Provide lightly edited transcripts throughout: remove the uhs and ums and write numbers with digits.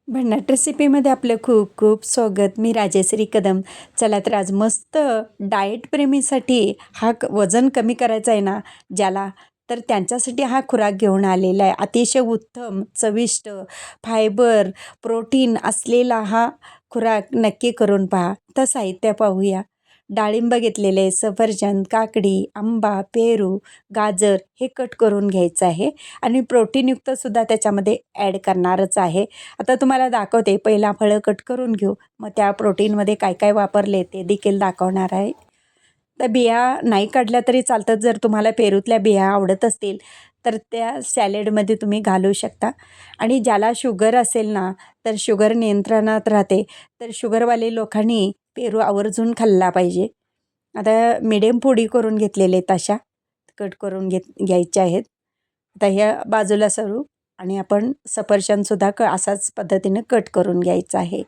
भन्नाट रेसिपीमध्ये आपलं खूप खूप स्वागत. मी राजेश्री कदम. चला तर आज मस्त डाएट प्रेमीसाठी वजन कमी करायचं आहे ना ज्याला, तर त्यांच्यासाठी हा खुराक घेऊन आलेला आहे. अतिशय उत्तम, चविष्ट, फायबर, प्रोटीन असलेला हा खुराक नक्की करून पहा. तर साहित्य पाहूया. डाळिंब घेतलेले, सफरचंद, काकडी, आंबा, पेरू, गाजर हे कट करून घ्यायचं आहे आणि प्रोटीनयुक्तसुद्धा त्याच्यामध्ये ॲड करणारच आहे. आता तुम्हाला दाखवते. पहिला फळं कट करून घेऊ, मग त्या प्रोटीनमध्ये काय काय वापरले ते देखील दाखवणार आहे. तर बिया नाही काढल्या तरी चालतात. जर तुम्हाला पेरूतल्या बिया आवडत असतील तर त्या सॅलेडमध्ये तुम्ही घालू शकता. आणि ज्याला शुगर असेल ना, तर शुगर नियंत्रणात राहते, तर शुगरवाले लोकांनी पेरू आवर्जून खाल्ला पाहिजे. आता मिडियम फोडी करून घेतलेले तशा कट करून घ्यायच्या आहेत. आता ह्या बाजूला सरू आणि आपण सफरचंदसुद्धा असाच पद्धतीने कट करून घ्यायचा आहे.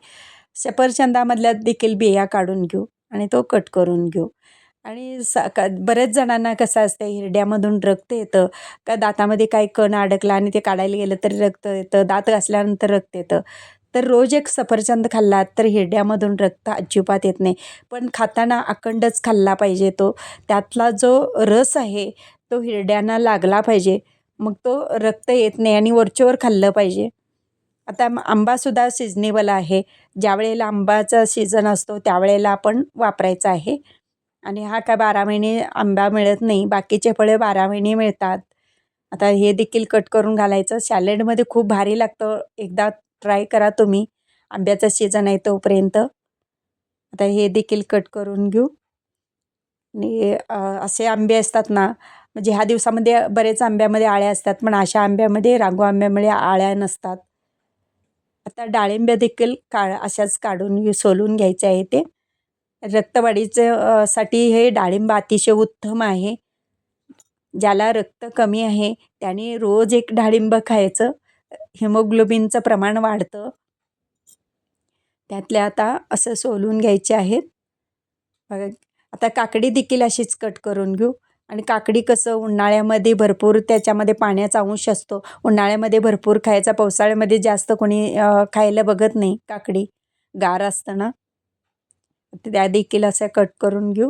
सफरचंदामधल्या देखील बिया काढून घेऊ आणि तो कट करून घेऊ. आणि बऱ्याच जणांना कसं असतं, हिरड्यामधून रक्त येतं का दातामध्ये काही कण अडकला आणि ते काढायला गेलं तरी रक्त येतं, दात घासल्यानंतर रक्त येतं. तर रोज एक सफरचंद खाल्ला तर हिरड्यामधून रक्त अजिबात येत नाही. पण खाताना अखंडच खाल्ला पाहिजे तो. त्यातला जो रस आहे तो हिरड्यांना लागला पाहिजे. मग तो रक्त येत नाही आणि वरचेवर खाल्लं पाहिजे. आता आंबासुद्धा सिजनेबल आहे. ज्यावेळेला आंब्याचा सीझन असतो त्यावेळेला आपण वापरायचा आहे. आणि हा काय 12 महिने आंबा मिळत नाही, बाकीचे फळे 12 महिने मिळतात. आता हे देखील कट करून घालायचं. सॅलेडमध्ये खूप भारी लागतं. एकदा ट्राय करा तुम्ही. आंब्याचा सीझन आहे तोपर्यंत. आता हे देखील कट करून घेऊ. आणि असे आंबे असतात ना, म्हणजे ह्या दिवसामध्ये बरेच आंब्यामध्ये आळ्या असतात, पण अशा आंब्यामध्ये रांगो आंब्यामुळे आळ्या नसतात. आता डाळिंब देखील अशाच काढून सोलून घ्यायचे आहे ते. रक्तवाढीचं साठी हे डाळिंब अतिशय उत्तम आहे. ज्याला रक्त कमी आहे त्याने रोज एक डाळिंब खायचं. हिमोग्लोबिनचं प्रमाण वाढतं. त्यातल्या आता असं सोलून घ्यायचे आहेत. बघा, आता काकडी देखील अशीच कट करून घेऊ. आणि काकडी कसं उन्हाळ्यामध्ये भरपूर त्याच्यामध्ये पाण्याचा अंश असतो. उन्हाळ्यामध्ये भरपूर खायचा, पावसाळ्यामध्ये जास्त कोणी खायला बघत नाही काकडी, गार असताना. त्या देखील अशा कट करून घेऊ.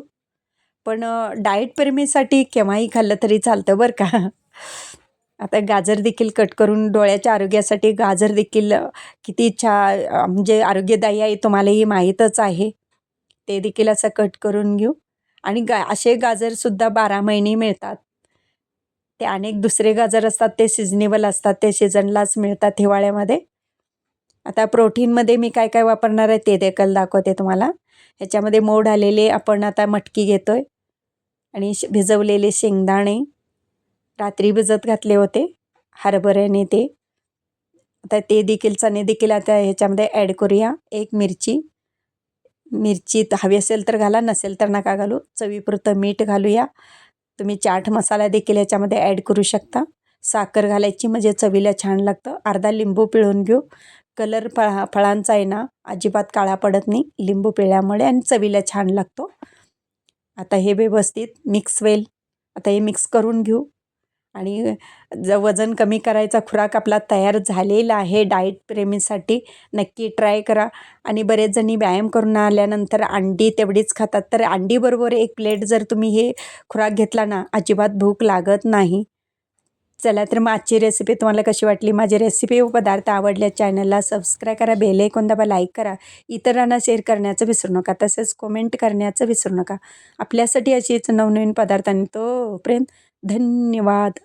पण डाएट प्रेमीसाठी केव्हाही खाल्लं तरी चालतं बरं का. आता गाजर देखील कट करून डोळ्याच्या आरोग्यासाठी गाजर देखील किती म्हणजे आरोग्यदायी आहे तुम्हालाही माहीतच आहे. ते देखील असं कट करून घेऊ. आणि असे गाजरसुद्धा 12 महिने मिळतात. ते अनेक दुसरे गाजर असतात ते सिजनेबल असतात, ते सीझनलाच मिळतात हिवाळ्यामध्ये. आता प्रोटीनमध्ये मी काय काय वापरणार आहे ते देखील दाखवते तुम्हाला. ह्याच्यामध्ये मोड आलेले आपण आता मटकी घेतो आहे आणि भिजवलेले शेंगदाणे रात्री भिजत घातले होते हरभऱ्याने ते. आता ते देखील चणे देखील आता ह्याच्यामध्ये ॲड करूया. एक मिरची हवी असेल तर घाला, नसेल तर नका घालू. चवीपुरतं मीठ घालूया. तुम्ही चाट मसाला देखील ह्याच्यामध्ये ॲड करू शकता. साखर घालायची म्हणजे चवीला छान लागतं. अर्धा लिंबू पिळून घेऊ. कलर फळांचा आहे ना अजिबात काळा पडत नाही लिंबू पिळल्यामुळे आणि चवीला छान लागतो. आता हे व्यवस्थित मिक्स होईल. आता हे मिक्स करून घेऊ. आणि वजन कमी करायचा खुराक आपला तयार झालेला आहे डाएट प्रेमीसाठी. नक्की ट्राय करा. आणि बरेच जणी व्यायाम करून आल्यानंतर अंडी तेवढीच खातात, तर अंडीबरोबर एक प्लेट जर तुम्ही हे खुराक घेतला ना अजिबात भूक लागत नाही. चला तर मग आजची रेसिपी तुम्हाला कशी वाटली? माझी रेसिपी व पदार्थ आवडल्या चॅनलला सबस्क्राईब करा, बेल आयकॉन दाबा, लाईक करा, इतरांना शेअर करण्याचं विसरू नका, तसेच कमेंट करण्याचं विसरू नका. आपल्यासाठी अशीच नवनवीन पदार्थांनी तोपर्यंत धन्यवाद.